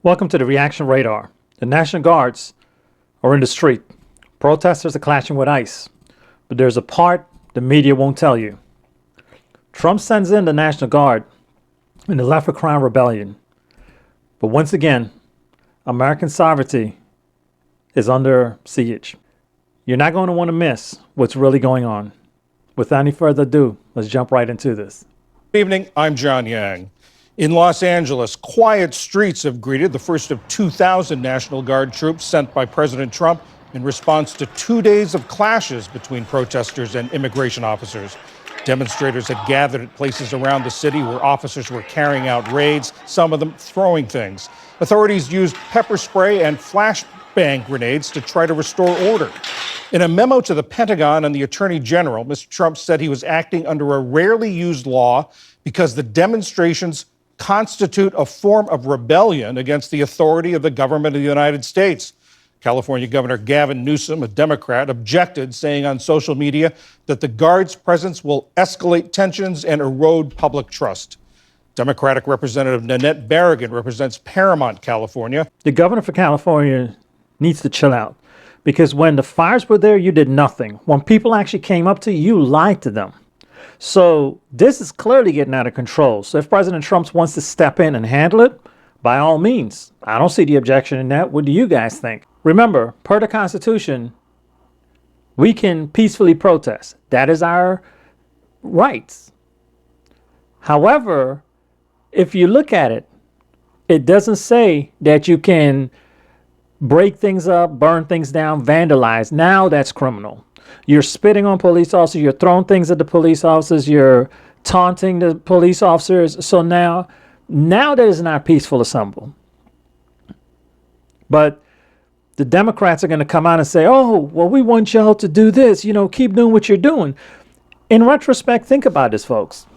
Welcome to the Reaction Radar. The National Guards are in the street. Protesters are clashing with ICE. But there's a part the media won't tell you. Trump sends in the National Guard in the Left for Crime rebellion. But once again, American sovereignty is under siege. You're not going to want to miss what's really going on. Without any further ado, let's jump right into this. Good evening, I'm John Yang. In Los Angeles, quiet streets have greeted the first of 2,000 National Guard troops sent by President Trump in response to 2 days of clashes between protesters and immigration officers. Demonstrators had gathered at places around the city where officers were carrying out raids, some of them throwing things. Authorities used pepper spray and flashbang grenades to try to restore order. In a memo to the Pentagon and the Attorney General, Mr. Trump said he was acting under a rarely used law because the demonstrations constitute a form of rebellion against the authority of the government of the United States. California Governor Gavin Newsom, a Democrat, objected, saying on social media that the Guards' presence will escalate tensions and erode public trust. Democratic Representative Nanette Barragan represents Paramount, California. The governor for California needs to chill out because when the fires were there, you did nothing. When people actually came up to you, you lied to them. So this is clearly getting out of control. So if President Trump wants to step in and handle it, by all means. I don't see the objection in that. What do you guys think? Remember, per the Constitution, we can peacefully protest. That is our rights. However, if you look at it, it doesn't say that you can break things up, burn things down, vandalize. Now that's criminal. You're spitting on police officers, you're throwing things at the police officers, you're taunting the police officers. So now that is not peaceful assemble. But the Democrats are going to come out and say, oh, well, we want y'all to do this, keep doing what you're doing. In retrospect, think about this, folks.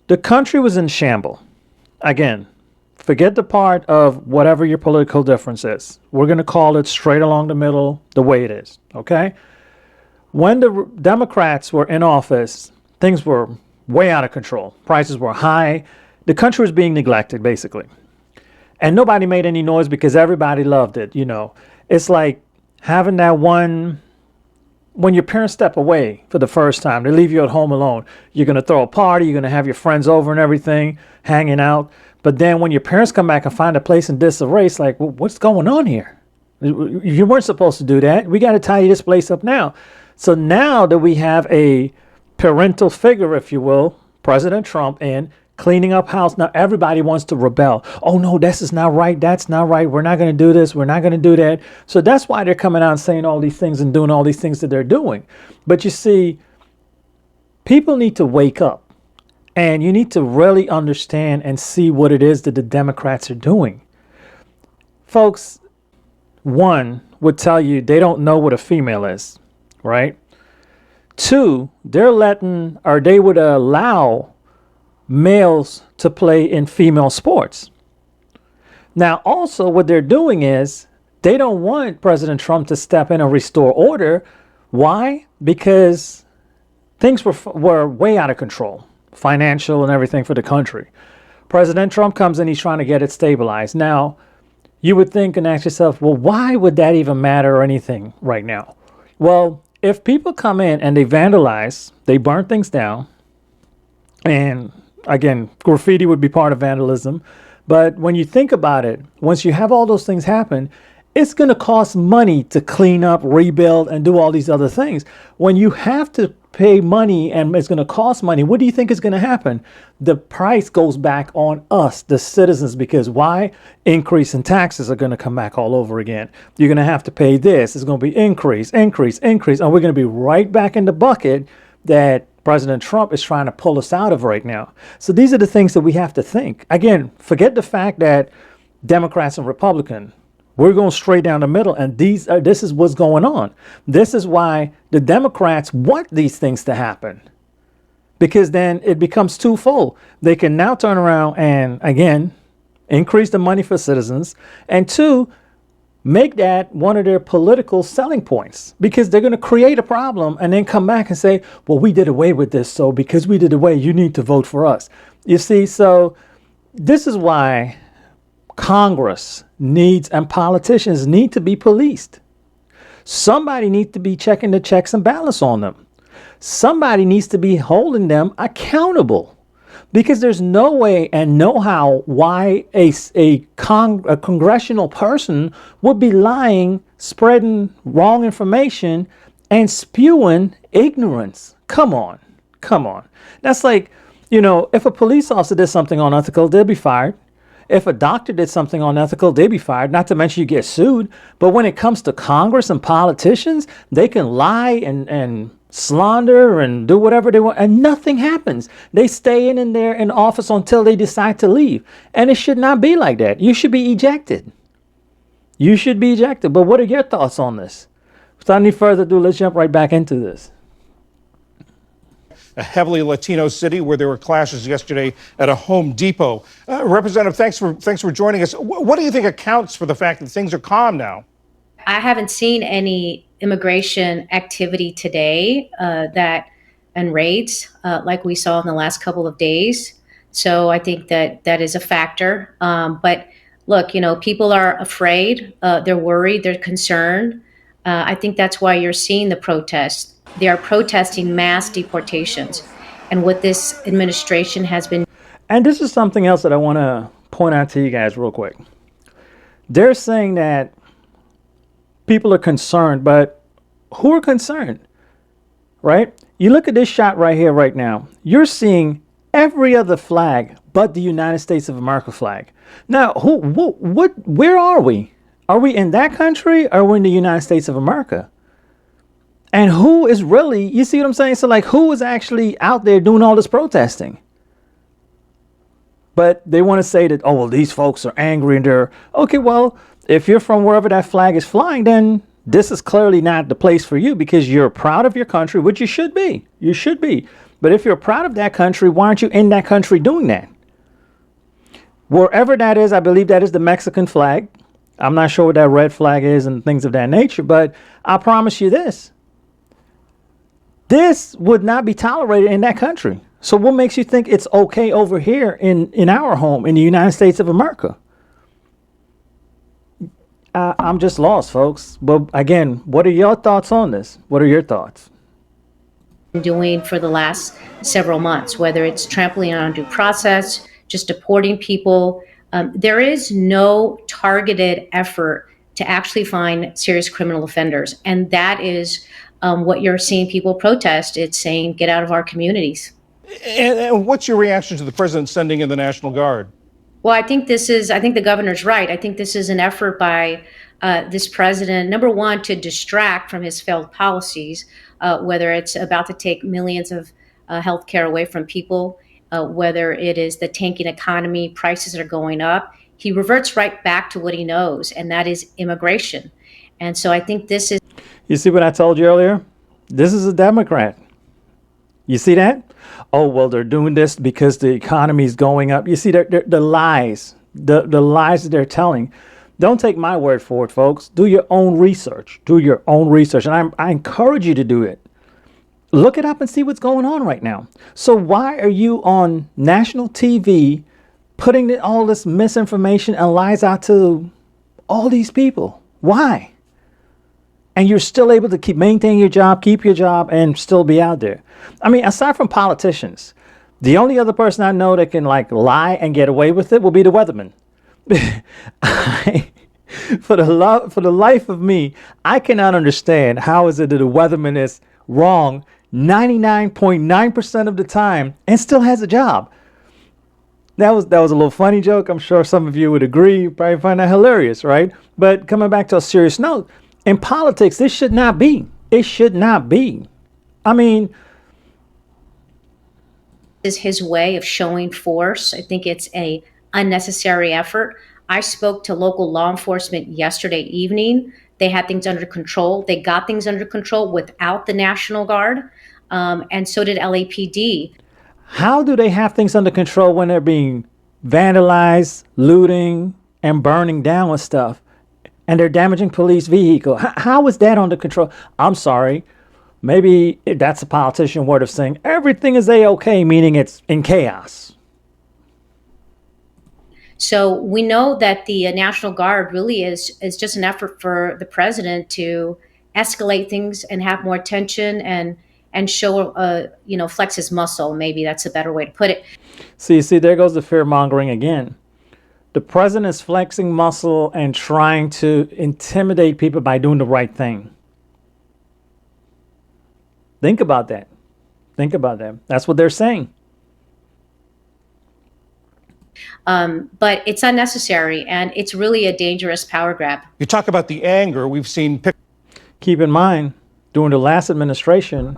The country was in shambles. Again, forget the part of whatever your political difference is. We're going to call it straight along the middle, the way it is, okay? When the Democrats were in office, things were way out of control. Prices were high. The country was being neglected, basically. And nobody made any noise because everybody loved it, It's like having that one, when your parents step away for the first time, they leave you at home alone. You're going to throw a party, you're going to have your friends over and everything, hanging out. But then when your parents come back and find a place in disarray, it's like, well, what's going on here? You weren't supposed to do that. We got to tidy this place up now. So now that we have a parental figure, if you will, President Trump, in cleaning up house, now everybody wants to rebel. Oh, no, this is not right. That's not right. We're not going to do this. We're not going to do that. So that's why they're coming out and saying all these things and doing all these things that they're doing. But you see, people need to wake up. And you need to really understand and see what it is that the Democrats are doing. Folks, one would tell you they don't know what a female is, right? Two, they would allow males to play in female sports. Now, also what they're doing is they don't want President Trump to step in and restore order. Why? Because things were way out of control. Financial and everything for the country. President Trump comes in, he's trying to get it stabilized. Now, you would think and ask yourself, well, why would that even matter or anything right now? Well, if people come in and they vandalize, they burn things down, and again, graffiti would be part of vandalism. But when you think about it, once you have all those things happen, it's going to cost money to clean up, rebuild, and do all these other things. When you have to pay money and it's going to cost money, what do you think is going to happen? The price goes back on us, the citizens, because why? Increase in taxes are going to come back all over again. You're going to have to pay this. It's going to be increase. And we're going to be right back in the bucket that President Trump is trying to pull us out of right now. So these are the things that we have to think. Again, forget the fact that Democrats and Republicans, we're going straight down the middle, and this is what's going on. This is why the Democrats want these things to happen, because then it becomes twofold. They can now turn around and, again, increase the money for citizens, and two, make that one of their political selling points, because they're going to create a problem and then come back and say, well, we did away with this, so because we did away, you need to vote for us. You see, so This is why Congress needs and politicians need to be policed. Somebody needs to be checking the checks and balance on them. Somebody needs to be holding them accountable, because there's no way and no how why a congressional person would be lying, spreading wrong information, and spewing ignorance. Come on. Come on. That's like, if a police officer did something unethical, they'll be fired. If a doctor did something unethical, they'd be fired. Not to mention you get sued. But when it comes to Congress and politicians, they can lie and slander and do whatever they want, and nothing happens. They stay in there in office until they decide to leave. And it should not be like that. You should be ejected. You should be ejected. But what are your thoughts on this? Without any further ado, let's jump right back into this. A heavily Latino city where there were clashes yesterday at a Home Depot. Representative, thanks for joining us. What do you think accounts for the fact that things are calm now? I haven't seen any immigration activity today and raids like we saw in the last couple of days. So I think that is a factor. But look, people are afraid. They're worried. They're concerned. I think that's why you're seeing the protests. They are protesting mass deportations. And what this administration has been. And this is something else that I want to point out to you guys real quick. They're saying that people are concerned, but who are concerned, right? You look at this shot right here, right now. You're seeing every other flag but the United States of America flag. Now, where are we? Are we in that country, or are we in the United States of America? And who is really, you see what I'm saying? So like, who is actually out there doing all this protesting? But they want to say that, oh, well, these folks are angry and they're, okay, well, if you're from wherever that flag is flying, then this is clearly not the place for you, because you're proud of your country, which you should be. You should be. But if you're proud of that country, why aren't you in that country doing that? Wherever that is, I believe that is the Mexican flag. I'm not sure what that red flag is and things of that nature, but I promise you this. This would not be tolerated in that country. So what makes you think it's okay over here in our home in the United States of America? I'm just lost, folks. But again, what are your thoughts on this? What are your thoughts? Doing for the last several months, whether it's trampling on due process, just deporting people. There is no targeted effort to actually find serious criminal offenders. And that is what you're seeing people protest. It's saying, get out of our communities. And what's your reaction to the president sending in the National Guard? Well, I think the governor's right. I think this is an effort by this president, number one, to distract from his failed policies, whether it's about to take millions of health care away from people, whether it is the tanking economy, prices are going up. He reverts right back to what he knows, and that is immigration. And so I think this is. You see what I told you earlier? This is a Democrat. You see that? Oh, well, they're doing this because the economy is going up. You see, the lies, the lies that they're telling. Don't take my word for it, folks. Do your own research. Do your own research. And I encourage you to do it. Look it up and see what's going on right now. So why are you on national TV putting all this misinformation and lies out to all these people? Why? And you're still able to maintain your job, keep your job, and still be out there. I mean, aside from politicians, the only other person I know that can lie and get away with it will be the weatherman. For the life of me, I cannot understand how is it that a weatherman is wrong 99.9% of the time and still has a job. That was a little funny joke. I'm sure some of you would agree. You probably find that hilarious, right? But coming back to a serious note, in politics, this should not be. It should not be. I mean, is his way of showing force. I think it's a unnecessary effort. I spoke to local law enforcement yesterday evening. They had things under control. They got things under control without the National Guard, and so did LAPD. How do they have things under control when they're being vandalized, looting, and burning down with stuff, and they're damaging police vehicle? How is that under control? I'm sorry. Maybe that's a politician word of saying everything is A-OK, meaning it's in chaos. So we know that the National Guard really is just an effort for the president to escalate things and have more tension and show flex his muscle. Maybe that's a better way to put it. See, there goes the fear mongering again. The president is flexing muscle and trying to intimidate people by doing the right thing. Think about that. Think about that. That's what they're saying. But it's unnecessary, and it's really a dangerous power grab. You talk about the anger. We've seen Keep in mind, during the last administration,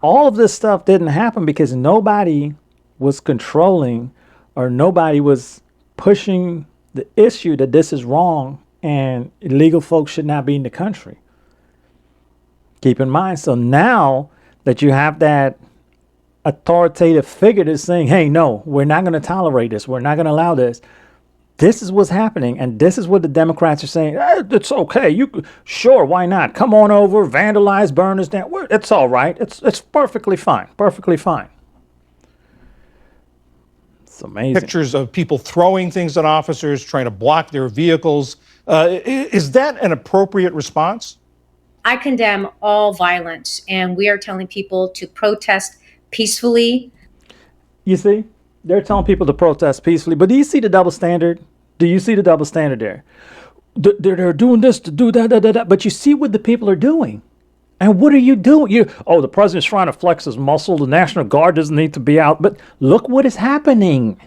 all of this stuff didn't happen because nobody was controlling or nobody was pushing the issue that this is wrong and illegal folks should not be in the country. Keep in mind, so now that you have that authoritative figure that's saying, hey, no, we're not going to tolerate this. We're not going to allow this. This is what's happening. And this is what the Democrats are saying. It's okay. Sure, why not? Come on over, vandalize, burn us down. It's all right. It's perfectly fine. Perfectly fine. It's amazing. pictures of people throwing things at officers, trying to block their vehicles. Is that an appropriate response? I condemn all violence, and we are telling people to protest peacefully. You see, they're telling people to protest peacefully. But do you see the double standard? Do you see the double standard there? They're doing this to do that. But you see what the people are doing. And what are you doing? The president's trying to flex his muscle. The National Guard doesn't need to be out. But look what is happening.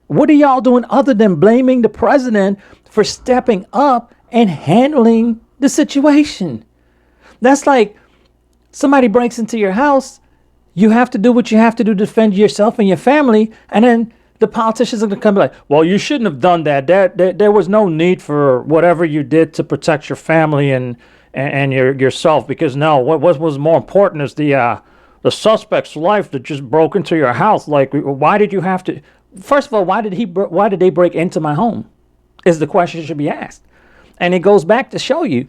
What are y'all doing other than blaming the president for stepping up and handling the situation? That's like somebody breaks into your house. You have to do what you have to do to defend yourself and your family. And then the politicians are going to come like, well, you shouldn't have done that. There was no need for whatever you did to protect your family and yourself. Because no, what was more important is the suspect's life that just broke into your house. Like, why did you have to? First of all, why did they break into my home? Is the question that should be asked. And it goes back to show you.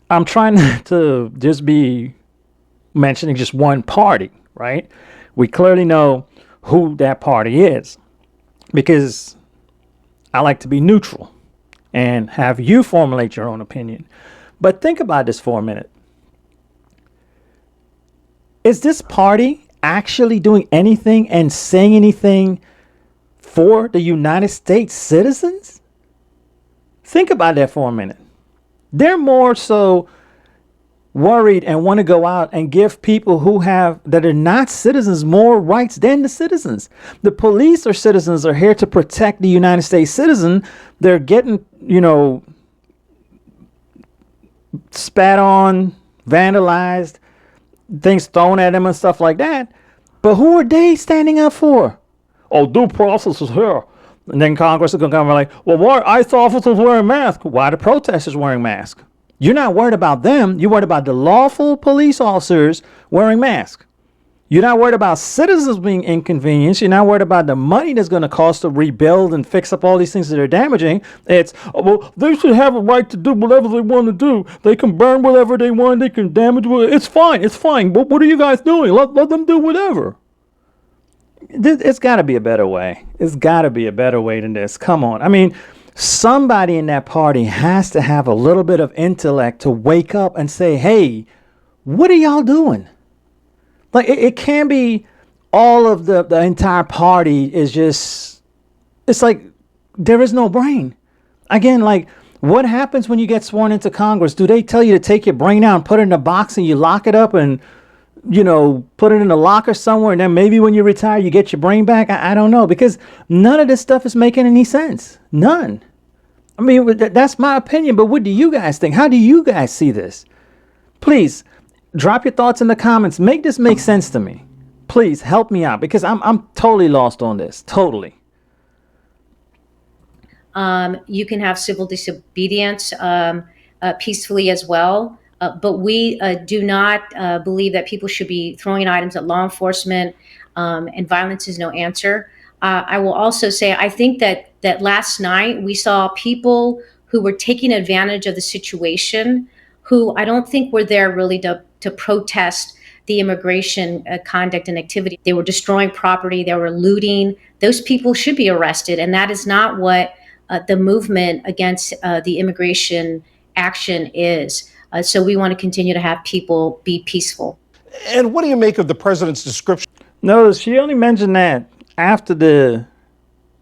I'm trying to just be mentioning just one party, right? We clearly know who that party is because I like to be neutral and have you formulate your own opinion. But think about this for a minute. Is this party actually doing anything and saying anything for the United States citizens? Think about that for a minute. They're more so worried and want to go out and give people that are not citizens more rights than the citizens. The police or citizens are here to protect the United States citizen. They're getting, spat on, vandalized, things thrown at them and stuff like that. But who are they standing up for? Oh, due process is here. And then Congress is going to come and like, well, why ICE officers wearing masks? Why the protesters wearing masks? You're not worried about them. You're worried about the lawful police officers wearing masks. You're not worried about citizens being inconvenienced. You're not worried about the money that's going to cost to rebuild and fix up all these things that are damaging. It's, well, they should have a right to do whatever they want to do. They can burn whatever they want. They can damage whatever. It's fine. It's fine. But what are you guys doing? Let them do whatever. It's got to be a better way. It's got to be a better way than this. Come on. I mean, somebody in that party has to have a little bit of intellect to wake up and say, hey, what are y'all doing? Like, it can't be all of the entire party is just, it's like there is no brain. Again, like, what happens when you get sworn into Congress? Do they tell you to take your brain out and put it in a box and you lock it up and put it in a locker somewhere, and then maybe when you retire, you get your brain back? I don't know, because none of this stuff is making any sense. None. I mean, that's my opinion, but what do you guys think? How do you guys see this? Please, drop your thoughts in the comments. Make this make sense to me. Please help me out, because I'm totally lost on this. Totally. You can have civil disobedience peacefully as well. But we do not believe that people should be throwing items at law enforcement, and violence is no answer. I will also say, I think that last night we saw people who were taking advantage of the situation, who I don't think were there really to protest the immigration conduct and activity. They were destroying property, they were looting. Those people should be arrested, and that is not what the movement against the immigration action is. So we want to continue to have people be peaceful. And what do you make of the president's description Notice she only mentioned that after the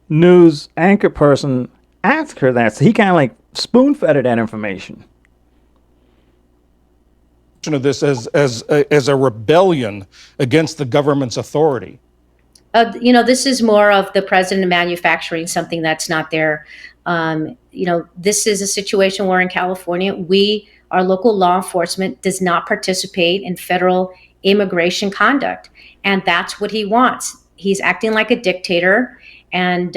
news anchor person asked her that. So he kind of like spoon fed her that information. of this as a rebellion against the government's authority? This is more of the president manufacturing something that's not there. This is a situation where in California, our local law enforcement does not participate in federal immigration conduct. And that's what he wants. He's acting like a dictator. And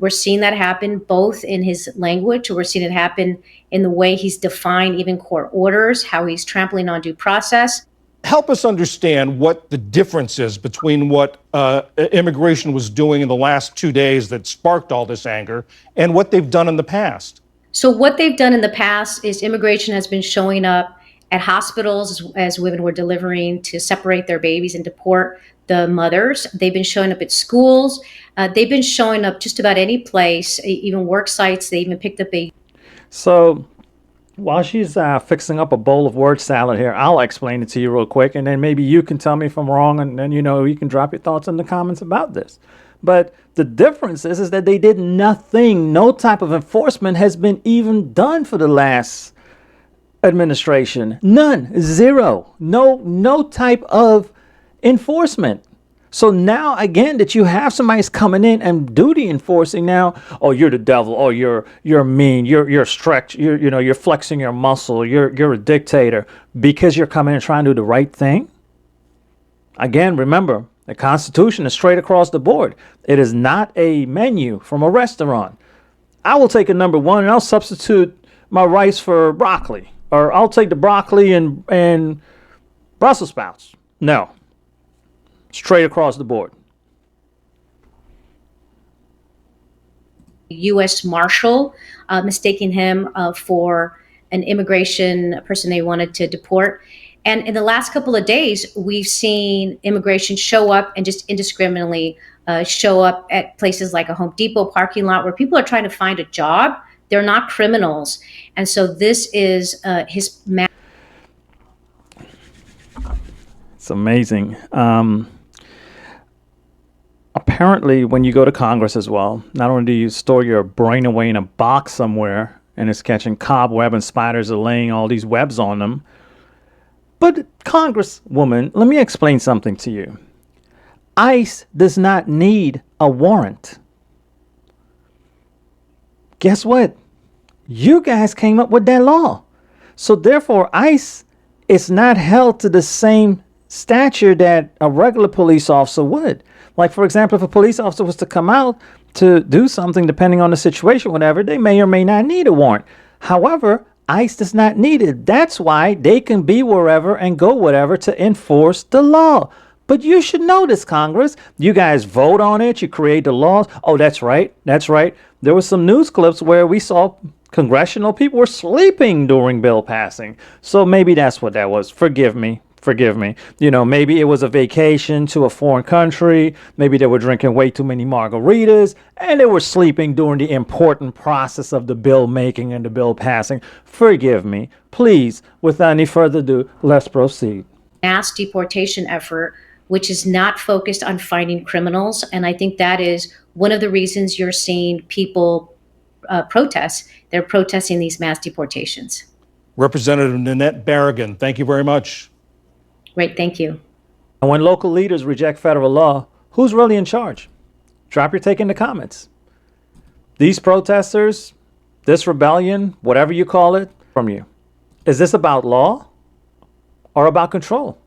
we're seeing that happen both in his language, we're seeing it happen in the way he's defined even court orders, how he's trampling on due process. Help us understand what the difference is between what immigration was doing in the last 2 days that sparked all this anger and what they've done in the past. So what they've done in the past is immigration has been showing up at hospitals as women were delivering to separate their babies and deport the mothers. They've been showing up at schools. They've been showing up just about any place, even work sites. They even picked up a... So while she's fixing up a bowl of word salad here, I'll explain it to you real quick, and then maybe you can tell me if I'm wrong, and then you can drop your thoughts in the comments about this. But the difference is that they did nothing. No type of enforcement has been even done for the last administration. None. Zero. No type of enforcement. So now again that you have somebody's coming in and duty enforcing now, oh, you're the devil, oh, you're mean, you're stretch, you're flexing your muscle, you're a dictator because you're coming and trying to do the right thing. Again, remember, the Constitution is straight across the board. It is not a menu from a restaurant. I will take a number one and I'll substitute my rice for broccoli, or I'll take the broccoli and Brussels sprouts. No. Straight across the board. U.S. Marshal mistaking him for an immigration person they wanted to deport. And in the last couple of days, we've seen immigration show up and just indiscriminately show up at places like a Home Depot parking lot where people are trying to find a job. They're not criminals. And so this is his... It's amazing. Apparently, when you go to Congress as well, not only do you store your brain away in a box somewhere and it's catching cobweb and spiders are laying all these webs on them, but Congresswoman, let me explain something to you. ICE does not need a warrant. Guess what? You guys came up with that law. So therefore, ICE is not held to the same stature that a regular police officer would. Like, for example, if a police officer was to come out to do something, depending on the situation, whatever, they may or may not need a warrant. However, ICE does not need it. That's why they can be wherever and go whatever to enforce the law. But you should know this, Congress. You guys vote on it. You create the laws. Oh, that's right. That's right. There were some news clips where we saw congressional people were sleeping during bill passing. So maybe that's what that was. Forgive me. Maybe it was a vacation to a foreign country. Maybe they were drinking way too many margaritas and they were sleeping during the important process of the bill making and the bill passing. Forgive me. Please, without any further ado, let's proceed. Mass deportation effort, which is not focused on finding criminals. And I think that is one of the reasons you're seeing people protest. They're protesting these mass deportations. Representative Nanette Barragan, thank you very much. Great, thank you. And when local leaders reject federal law, who's really in charge? Drop your take in the comments. These protesters, this rebellion, whatever you call it, from you. Is this about law or about control?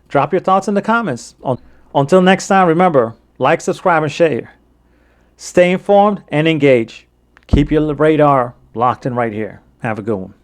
Drop your thoughts in the comments. Until next time, remember, like, subscribe, and share. Stay informed and engage. Keep your radar locked in right here. Have a good one.